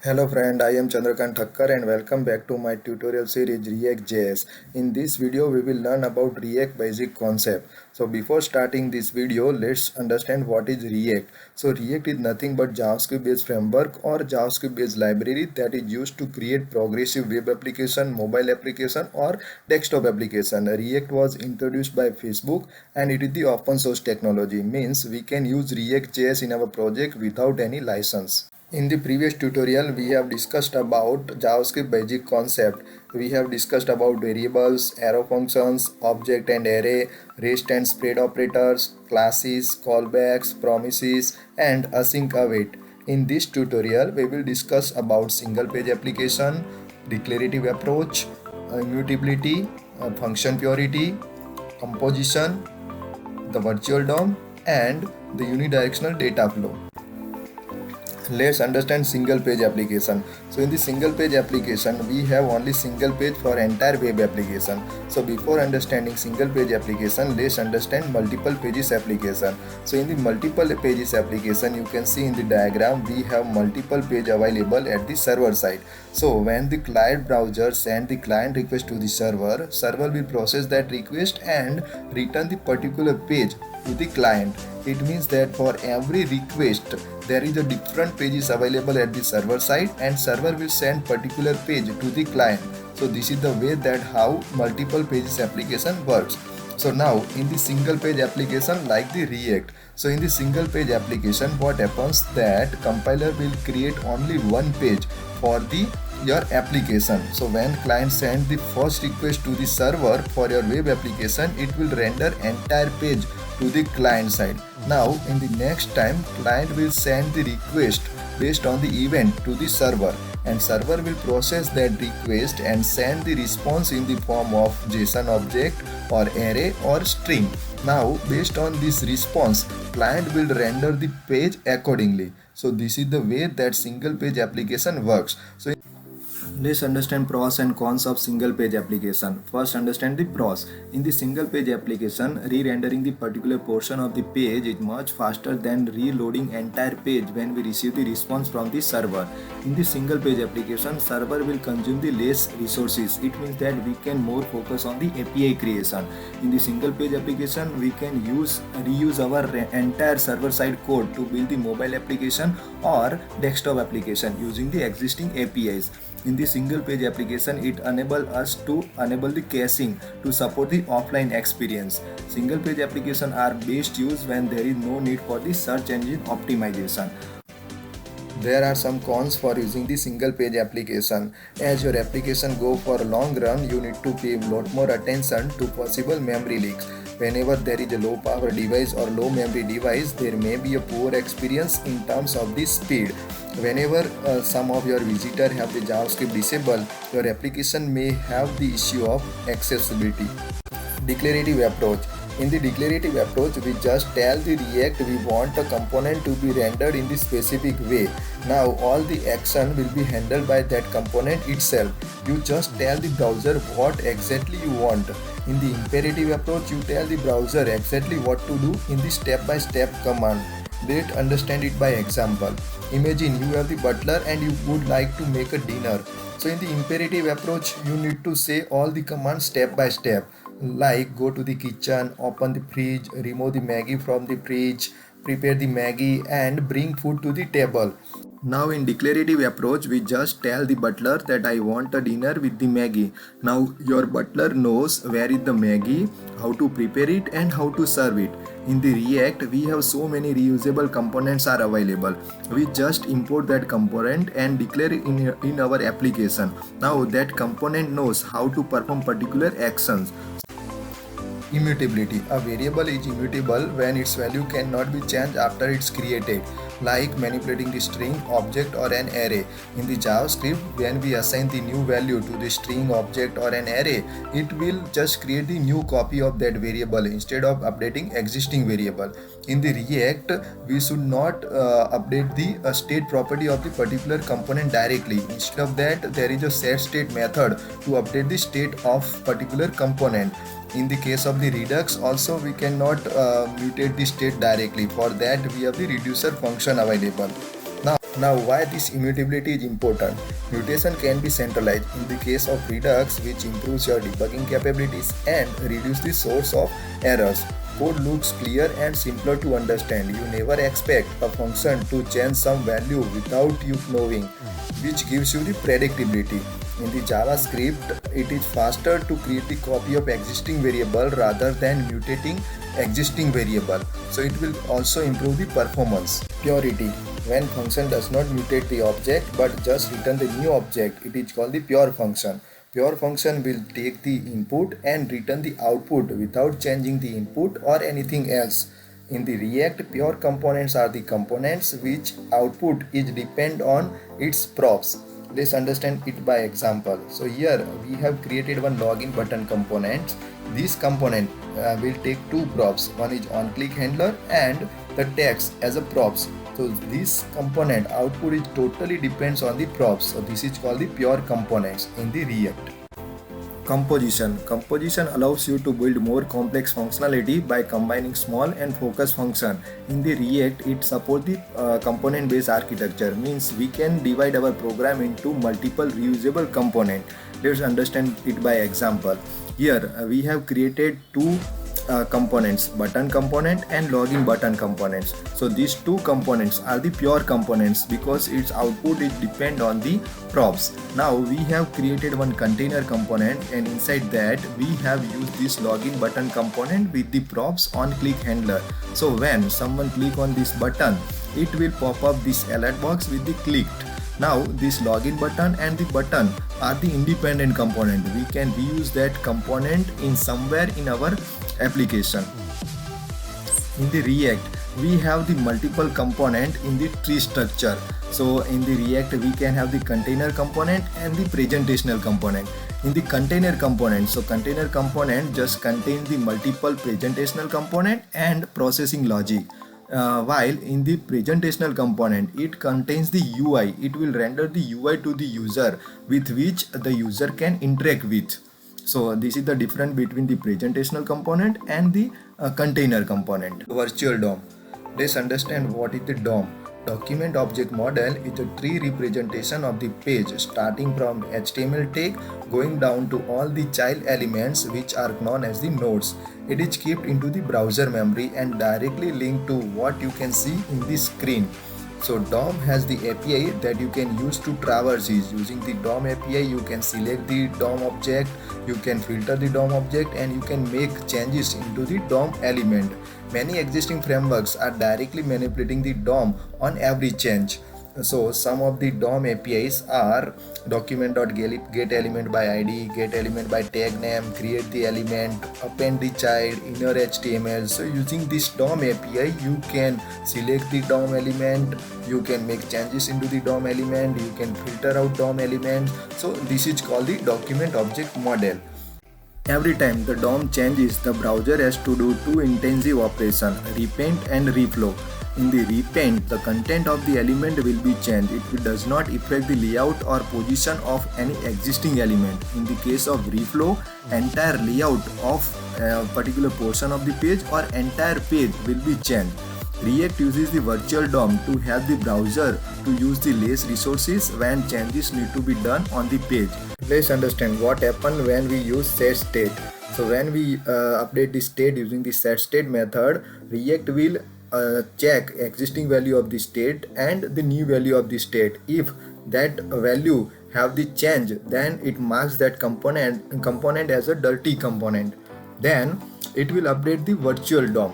Hello friend, I am Chandrakant Thakkar and welcome back to my tutorial series React.js. In this video, we will learn about React basic concept. So before starting this video, let's understand what is React. So React is nothing but JavaScript based framework or JavaScript based library that is used to create progressive web application, mobile application or desktop application. React was introduced by Facebook and it is the open source technology, means we can use React.js in our project without any license. In the previous tutorial, we have discussed about JavaScript basic concept. We have discussed about variables, arrow functions, object and array, rest and spread operators, classes, callbacks, promises, and async await. In this tutorial, we will discuss about single page application, declarative approach, immutability, function purity, composition, the virtual DOM, and the unidirectional data flow. Let's understand single page application. So in the single page application, we have only single page for entire web application. So before understanding single page application, let's understand multiple pages application. So in the multiple pages application, you can see in the diagram we have multiple page available at the server side. So when the client browser send the client request to the server will process that request and return the particular page to the client. It means that for every request there is a different pages available at the server side and server will send particular page to the client. So this is the way that how multiple pages application works. So now in the single page application like the React. So in the single page application, what happens that compiler will create only one page for the your application. So when client send the first request to the server for your web application, it will render entire page to the client side. Now in the next time, client will send the request based on the event to the server and server will process that request and send the response in the form of JSON object or array or string. Now based on this response, client will render the page accordingly. So this is the way that single page application works. So let's understand pros and cons of single page application. First, understand the pros. In the single page application, re-rendering the particular portion of the page is much faster than reloading entire page when we receive the response from the server. In the single page application, server will consume the less resources. It means that we can more focus on the API creation. In the single page application, we can reuse our entire server side code to build the mobile application or desktop application using the existing APIs. In the single page application, it enables us to enable the caching to support the offline experience. Single page applications are best used when there is no need for the search engine optimization. There are some cons for using the single page application. As your application go for a long run, you need to pay a lot more attention to possible memory leaks. Whenever there is a low power device or low memory device, there may be a poor experience in terms of the speed. Whenever some of your visitors have the JavaScript disabled, your application may have the issue of accessibility. Declarative approach. In the declarative approach, we just tell the React we want a component to be rendered in the specific way. Now all the action will be handled by that component itself. You just tell the browser what exactly you want. In the imperative approach, you tell the browser exactly what to do in the step-by-step command. Let's understand it by example. Imagine you have the butler and you would like to make a dinner. So in the imperative approach, you need to say all the commands step by step, like go to the kitchen, open the fridge, remove the Maggie from the fridge, prepare the Maggie and bring food to the table. Now in declarative approach, we just tell the butler that I want a dinner with the Maggie. Now your butler knows where is the Maggie, how to prepare it and how to serve it. In the React, we have so many reusable components are available. We just import that component and declare it in our application. Now that component knows how to perform particular actions. Immutability. A variable is immutable when its value cannot be changed after it's created, like manipulating the string, object or an array. In the JavaScript, when we assign the new value to the string, object or an array, it will just create the new copy of that variable instead of updating existing variable. In the React, we should not update the state property of the particular component directly. Instead of that, there is a set state method to update the state of particular component. In the case of the Redux, also we cannot mutate the state directly. For that, we have the reducer function available. Now Now, why this immutability is important? Mutation can be centralized in the case of Redux, which improves your debugging capabilities and reduce the source of errors. Code looks clear and simpler to understand. You never expect a function to change some value without you knowing, which gives you the predictability. In the JavaScript, it is faster to create the copy of existing variable rather than mutating existing variable. So it will also improve the performance. Purity. When function does not mutate the object but just return the new object, it is called the pure function. Pure function will take the input and return the output without changing the input or anything else. In the React, pure components are the components which output is depend on its props. Let's understand it by example. So here we have created one login button component. This component will take two props. One is on click handler and the text as a props. So this component output is totally depends on the props. So this is called the pure components in the React. Composition. Composition allows you to build more complex functionality by combining small and focused function. In the React, it supports the component-based architecture. Means we can divide our program into multiple reusable components. Let's understand it by example. Here we have created two components, button component and login button components. So these two components are the pure components because its output is depend on the props. Now we have created one container component and inside that we have used this login button component with the props on click handler. So when someone click on this button, it will pop up this alert box with the clicked. Now this login button and the button are the independent component. We can reuse that component in somewhere in our application. In the React, we have the multiple component in the tree structure. So in the React, we can have the container component and the presentational component. In the container component, so container component just contains the multiple presentational component and processing logic. While in the presentational component, it contains the UI. It will render the UI to the user with which the user can interact with. So this is the difference between the presentational component and the container component. Virtual DOM. Let's understand what is the DOM. Document Object Model is a tree representation of the page starting from HTML tag going down to all the child elements which are known as the nodes. It is kept into the browser memory and directly linked to what you can see in the screen. So DOM has the API that you can use to traverse it. Using the DOM API, you can select the DOM object, you can filter the DOM object, and you can make changes into the DOM element. Many existing frameworks are directly manipulating the DOM on every change. So some of the DOM APIs are document.getElement by ID, getElement by tag name, create the element, append the child, inner HTML. So using this DOM API, you can select the DOM element, you can make changes into the DOM element, you can filter out DOM elements. So this is called the document object model. Every time the DOM changes, the browser has to do two intensive operations, repaint and reflow. In the repaint, the content of the element will be changed. It does not affect the layout or position of any existing element. In the case of reflow, entire layout of a particular portion of the page or entire page will be changed. React uses the virtual DOM to help the browser to use the less resources when changes need to be done on the page. Let's understand what happens when we use setState. So when we update the state using the setState method, React will check existing value of the state and the new value of the state. If that value have the change, then it marks that component as a dirty component. Then it will update the virtual DOM.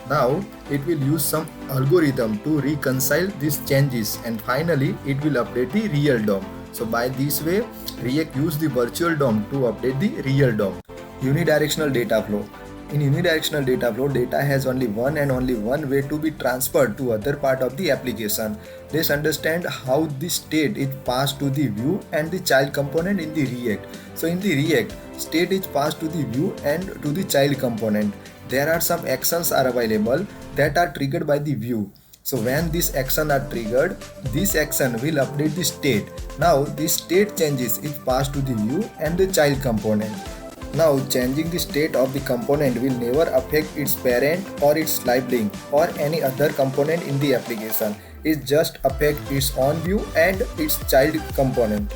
Now it will use some algorithm to reconcile these changes, and finally it will update the real DOM. So by this way, React use the virtual DOM to update the real DOM. Unidirectional data flow. In unidirectional data flow, data has only one and only one way to be transferred to other part of the application. Let's understand how this state is passed to the view and the child component in the React. So in the React, state is passed to the view and to the child component. There are some actions are available that are triggered by the view. So when these actions are triggered, this action will update the state. Now this state changes is passed to the view and the child component. Now, changing the state of the component will never affect its parent or its sibling or any other component in the application. It just affects its own view and its child component.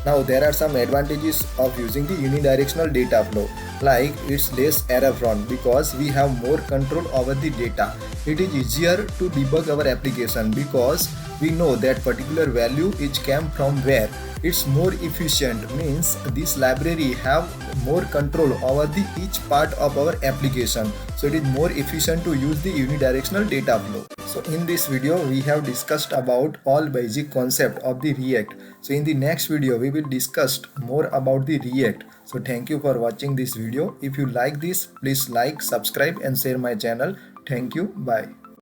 Now there are some advantages of using the unidirectional data flow, like it's less error prone because we have more control over the data. It is easier to debug our application because we know that particular value is came from where. It's more efficient means this library have more control over the each part of our application. So it is more efficient to use the unidirectional data flow. So in this video we have discussed about all basic concept of the React. So in the next video we will discuss more about the React. So thank you for watching this video. If you like this, please like, subscribe and share my channel. Thank you. Bye.